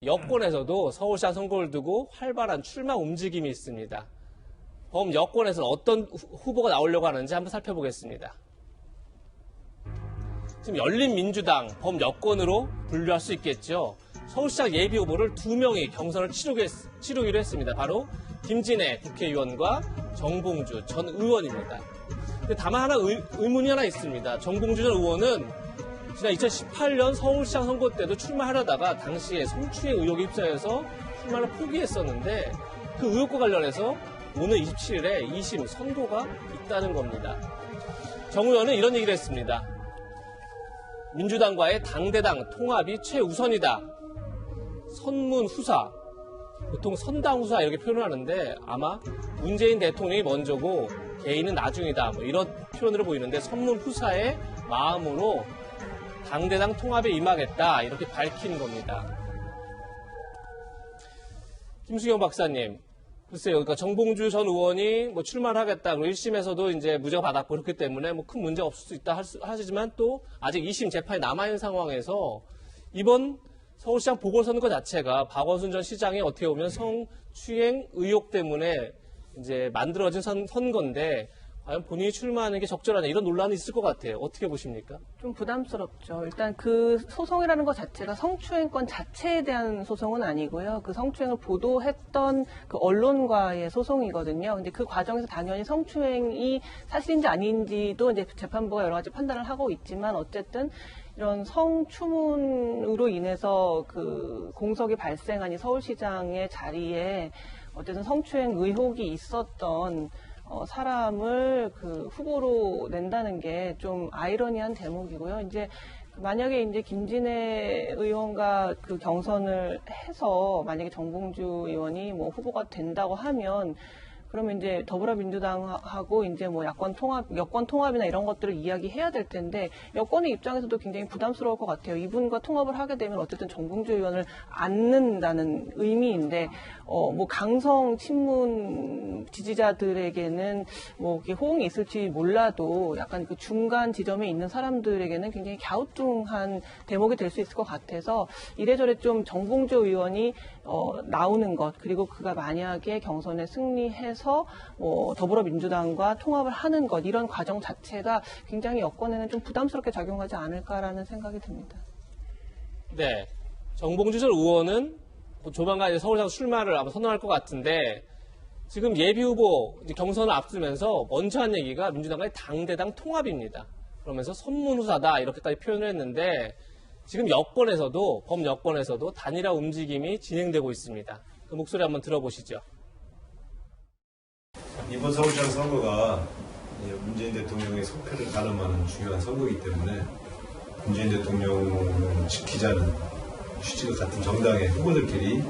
여권에서도 서울시장 선거를 두고 활발한 출마 움직임이 있습니다. 범 여권에서는 어떤 후보가 나오려고 하는지 한번 살펴보겠습니다. 지금 열린민주당 범 여권으로 분류할 수 있겠죠. 서울시장 예비후보를 2명이 경선을 치르기로 했습니다. 바로 김진애 국회의원과 정봉주 전 의원입니다. 근데 다만 의문이 하나 있습니다. 정봉주 전 의원은 지난 2018년 서울시장 선거 때도 출마하려다가 당시에 성추행 의혹이 휩싸여서 출마를 포기했었는데 그 의혹과 관련해서 오늘 27일에 2심 선고가 있다는 겁니다. 정 의원은 이런 얘기를 했습니다. 민주당과의 당대당 통합이 최우선이다. 선문후사, 보통 선당후사 이렇게 표현을 하는데 아마 문재인 대통령이 먼저고 개인은 나중이다. 뭐 이런 표현으로 보이는데 선문후사의 마음으로 당대당 통합에 임하겠다 이렇게 밝힌 겁니다. 김수경 박사님, 글쎄요, 그러니까 정봉주 전 의원이 뭐 출마를 하겠다, 1심에서도 이제 무죄가 받았고 그렇기 때문에 뭐 큰 문제 없을 수 있다 하시지만 또 아직 2심 재판이 남아있는 상황에서 이번 서울시장 보궐선거 자체가 박원순 전 시장이 어떻게 보면 성추행 의혹 때문에 이제 만들어진 선거인데 과연 본인이 출마하는 게 적절하냐 이런 논란이 있을 것 같아요. 어떻게 보십니까? 좀 부담스럽죠. 일단 그 소송이라는 것 자체가 성추행권 자체에 대한 소송은 아니고요. 그 성추행을 보도했던 그 언론과의 소송이거든요. 근데 그 과정에서 당연히 성추행이 사실인지 아닌지도 이제 재판부가 여러 가지 판단을 하고 있지만 어쨌든 이런 성추문으로 인해서 그 공석이 발생한 이 서울시장의 자리에 어쨌든 성추행 의혹이 있었던 사람을 그 후보로 낸다는 게 좀 아이러니한 대목이고요. 이제 만약에 이제 김진애 의원과 그 경선을 해서 만약에 정봉주 의원이 뭐 후보가 된다고 하면 그러면 이제 더불어민주당하고 이제 뭐 여권 통합이나 이런 것들을 이야기해야 될 텐데 여권의 입장에서도 굉장히 부담스러울 것 같아요. 이분과 통합을 하게 되면 어쨌든 정봉주 의원을 안는다는 의미인데 뭐 강성 친문 지지자들에게는 뭐 이렇게 호응이 있을지 몰라도 약간 그 중간 지점에 있는 사람들에게는 굉장히 갸우뚱한 대목이 될 수 있을 것 같아서 이래저래 좀 정봉주 의원이 나오는 것 그리고 그가 만약에 경선에 승리해서 뭐 더불어민주당과 통합을 하는 것 이런 과정 자체가 굉장히 여권에는 좀 부담스럽게 작용하지 않을까라는 생각이 듭니다. 네, 정봉주 전 의원은 조만간 이제 서울시장 출마를 아마 선언할 것 같은데 지금 예비후보 경선을 앞두면서 먼저 한 얘기가 민주당과의 당대당 통합입니다. 그러면서 선문후사다 이렇게까지 표현을 했는데 지금 여권에서도 범여권에서도 단일화 움직임이 진행되고 있습니다. 그 목소리 한번 들어보시죠. 이번 서울시장 선거가 문재인 대통령의 속표를 가늠하는 중요한 선거이기 때문에 문재인 대통령을 지키자는 취지가 같은 정당의 후보들끼리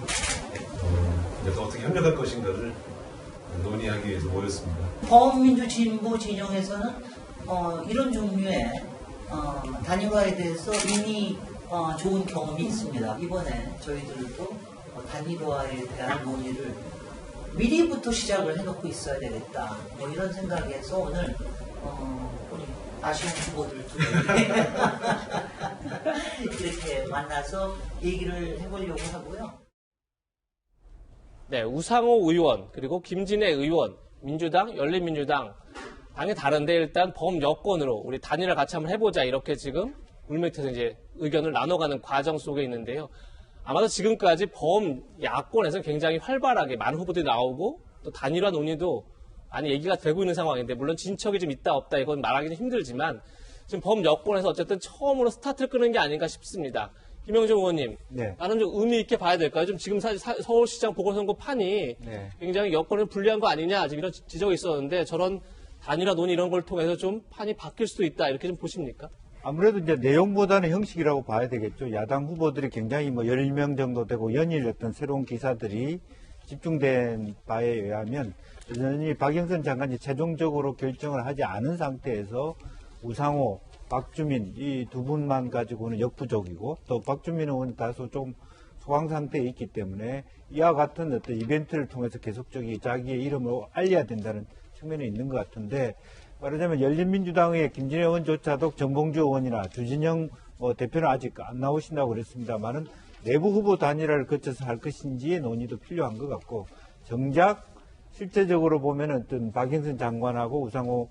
어떻게 협력할 것인가를 논의하기 위해서 모였습니다. 범민주진보 진영에서는 이런 종류의 단일화에 대해서 이미 좋은 경험이 있습니다. 이번에 저희들도 단일화에 대한 논의를 미리부터 시작을 해놓고 있어야 되겠다. 뭐 이런 생각에서 오늘 우리 아쉬운 후보들 두 이렇게 만나서 얘기를 해보려고 하고요. 네, 우상호 의원 그리고 김진애 의원, 민주당, 열린민주당 당이 다른데 일단 범여권으로 우리 단일화 같이 한번 해보자 이렇게 지금 물밑에서 이제 의견을 나눠가는 과정 속에 있는데요. 아마도 지금까지 범야권에서 굉장히 활발하게 많은 후보들이 나오고 또 단일화 논의도 많이 얘기가 되고 있는 상황인데 물론 진척이 좀 있다 없다 이건 말하기는 힘들지만 지금 범여권에서 어쨌든 처음으로 스타트를 끄는 게 아닌가 싶습니다. 김영정 의원님, 네. 나는 좀 의미 있게 봐야 될까요? 좀 지금 사실 서울시장 보궐선거 판이 네. 굉장히 여권에 불리한 거 아니냐 지금 이런 지적이 있었는데 저런 단일화 논의 이런 걸 통해서 좀 판이 바뀔 수도 있다 이렇게 좀 보십니까? 아무래도 이제 내용보다는 형식이라고 봐야 되겠죠. 야당 후보들이 굉장히 뭐 10명 정도 되고 연일 어떤 새로운 기사들이 집중된 바에 의하면 여전히 박영선 장관이 최종적으로 결정을 하지 않은 상태에서 우상호, 박주민 이 두 분만 가지고는 역부족이고 또 박주민 의원은 다소 좀 소강 상태에 있기 때문에 이와 같은 어떤 이벤트를 통해서 계속적인 자기의 이름을 알려야 된다는 측면이 있는 것 같은데 말하자면 열린민주당의 김진애 의원조차도 정봉주 의원이나 주진영 대표는 아직 안 나오신다고 그랬습니다만은 내부 후보 단일화를 거쳐서 할 것인지의 논의도 필요한 것 같고, 정작 실제적으로 보면은 어떤 박영선 장관하고 우상호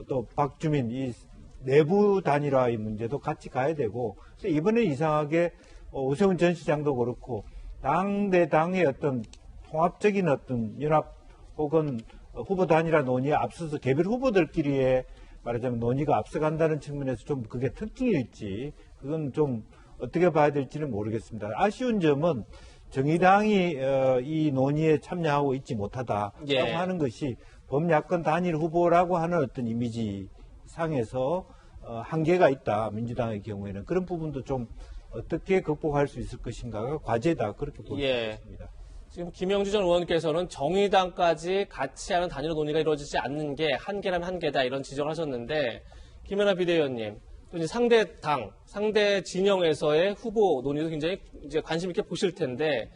또 박주민 이 내부 단일화의 문제도 같이 가야 되고, 이번에 이상하게 오세훈 전 시장도 그렇고 당 대 당의 어떤 통합적인 어떤 연합 혹은 후보 단일화 논의에 앞서서 개별 후보들끼리의 말하자면 논의가 앞서간다는 측면에서 좀 그게 특징일지, 그건 좀 어떻게 봐야 될지는 모르겠습니다. 아쉬운 점은 정의당이 이 논의에 참여하고 있지 못하다라고 예. 하는 것이 범야권 단일 후보라고 하는 어떤 이미지 상에서 한계가 있다. 민주당의 경우에는 그런 부분도 좀 어떻게 극복할 수 있을 것인가가 과제다. 그렇게 보고 예. 있습니다. 지금 김영주 전 의원께서는 정의당까지 같이 하는 단일화 논의가 이루어지지 않는 게 한계라면 한계다 이런 지적을 하셨는데, 김연아 비대위원님, 또 이제 상대 당, 상대 진영에서의 후보 논의도 굉장히 이제 관심 있게 보실 텐데,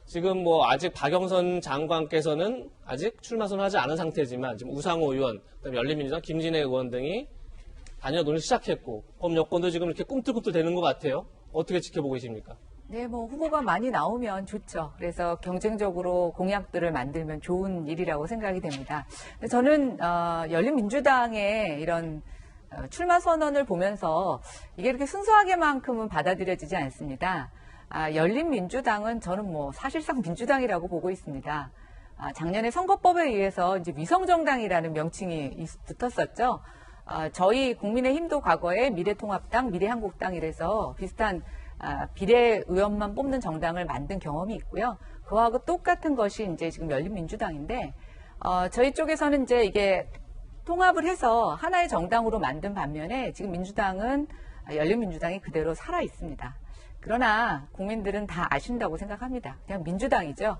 지금 뭐 아직 박영선 장관께서는 아직 출마 선언하지 않은 상태지만 지금 우상호 의원, 그다음에 열린민주당 김진애 의원 등이 단일화 논의를 시작했고 범여권도 지금 이렇게 꿈틀꿈틀 되는 것 같아요. 어떻게 지켜보고 계십니까? 네, 뭐 후보가 많이 나오면 좋죠. 그래서 경쟁적으로 공약들을 만들면 좋은 일이라고 생각이 됩니다. 근데 저는 열린민주당의 이런 출마 선언을 보면서 이게 이렇게 순수하게만큼은 받아들여지지 않습니다. 열린민주당은 저는 뭐 사실상 민주당이라고 보고 있습니다. 작년에 선거법에 의해서 이제 위성정당이라는 명칭이 붙었었죠. 저희 국민의힘도 과거에 미래통합당, 미래한국당 이래서 비슷한 비례의원만 뽑는 정당을 만든 경험이 있고요. 그거하고 똑같은 것이 이제 지금 열린민주당인데, 저희 쪽에서는 이제 이게 통합을 해서 하나의 정당으로 만든 반면에 지금 민주당은, 열린민주당이 그대로 살아 있습니다. 그러나 국민들은 다 아신다고 생각합니다. 그냥 민주당이죠.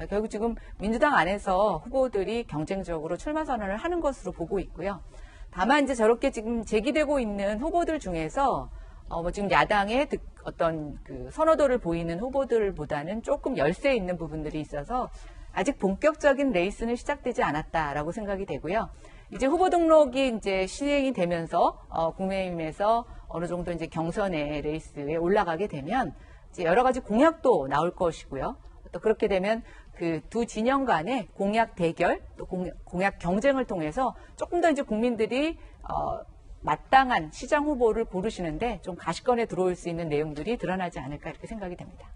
결국 지금 민주당 안에서 후보들이 경쟁적으로 출마 선언을 하는 것으로 보고 있고요. 다만 이제 저렇게 지금 제기되고 있는 후보들 중에서 뭐 지금 야당의 어떤 그 선호도를 보이는 후보들보다는 조금 열세 있는 부분들이 있어서 아직 본격적인 레이스는 시작되지 않았다라고 생각이 되고요. 이제 후보 등록이 이제 시행이 되면서 국민의힘에서 어느 정도 이제 경선의 레이스에 올라가게 되면 이제 여러 가지 공약도 나올 것이고요. 또 그렇게 되면 그 두 진영 간의 공약 대결, 또 공약 경쟁을 통해서 조금 더 이제 국민들이 마땅한 시장 후보를 고르시는데 좀 가시권에 들어올 수 있는 내용들이 드러나지 않을까 이렇게 생각이 됩니다.